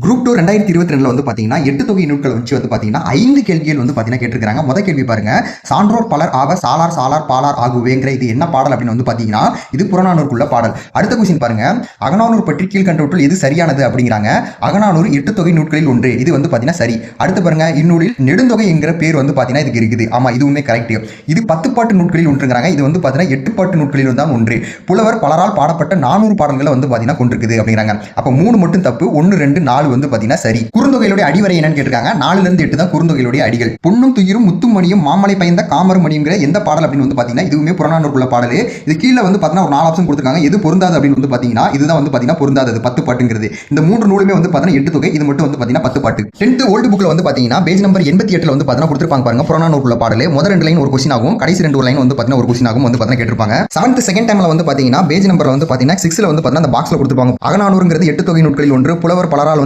Group 2 2022 வந்து பாத்தீங்கன்னா 8 தொகை நூட்கள் வச்சு வந்து பாத்தீங்கன்னா 5 கேள்விகள் வந்து பாத்தீங்கன்னா கேட்டிருக்காங்க. முதல் கேள்வி பாருங்க. சான்றோர் பலர் ஆவ சாலார் சாலார் பாலார் ஆகுவேங்கிற இது என்ன பாடல் அப்படின்னு வந்து பாத்தீங்கன்னா இது புறநானூறுக்குள்ள பாடல். அடுத்த கொஸ்டின் பாருங்க. அகநானூறு பற்றி கீழ்கண்டவற்றுள் எது சரியானது அப்படிங்கிறாங்க. அகநானூறு 8 தொகை நூட்களில் ஒன்று. இது வந்து பாத்தீங்கன்னா சரி. அடுத்து பாருங்க. இந்நூலில் நெடுந்தொகை என்கிற பேர் வந்து பாத்தீங்கன்னா இதுக்கு இருக்குது. ஆமா இதுவுமே கரெக்ட். இது 10 பாட்டு நூட்களில் ஒன்றுங்கிறாங்க. இது வந்து பாத்தீங்கன்னா 8 பாட்டு நூட்களில் தான் ஒன்று. புலவர் பலரால் பாடப்பட்ட 400 பாடல்களை வந்து பாத்தீங்கன்னா கொண்டிருக்குது அப்படிங்கிறாங்க. அப்ப 3 மட்டும் தப்பு. 1 2 4 வந்து பாத்தீங்கன்னா சரி. குறுந்தொகையுடைய அடிவரை என்னன்னு கேட்டிருக்காங்க. 4 ல இருந்து 8 தான் குறுந்தொகையுடைய அடிகள். பொன்னும் துயிரும் முத்தும் மணியும் மாமலை பயந்த காமரும் மணிங்கிற எந்த பாடல் அப்படின்னு வந்து பாத்தீங்கன்னா இதுவுமே புறநானூறுக்குள்ள பாடல். இது கீழ வந்து பாத்தீங்கன்னா ஒரு 4 ஆப்ஷன் கொடுத்திருக்காங்க. எது பொருந்தாது அப்படின்னு வந்து பாத்தீங்கன்னா இதுதான் வந்து பாத்தீங்கன்னா பொருந்தாதது 10 பாட்டுங்கிறது. இந்த 3 நூலுமே வந்து பாத்தீங்கன்னா 8 தொகை. இது மட்டும் வந்து பாத்தீங்கன்னா 10 பாட்டு. 10th ஓல்ட் புக்ல வந்து பாத்தீங்கன்னா பேஜ் நம்பர் 88ல வந்து பாத்தீங்கன்னா கொடுத்திருப்பாங்க பாருங்க புறநானூறுக்குள்ள பாடல். முதல் 2 லைன் ஒரு क्वेश्चन ஆகும். கடைசி 2 லைன் வந்து பாத்தீங்கன்னா ஒரு क्वेश्चन ஆகும் வந்து பாத்தீங்கன்னா கேட்டிருப்பாங்க. 7th செகண்ட் டைம்ல வந்து பாத்தீங்கன்னா பேஜ் நம்பர் வந்து பாத்தீங்கன்னா 6ல வந்து பாத்தீங்கன்னா அந்த பாக்ஸ்ல கொடுத்திருப்பாங்க. அகநானூறுங்கிறது 8 தொகை நூட்களில் ஒன்று. புலவர் பலரால்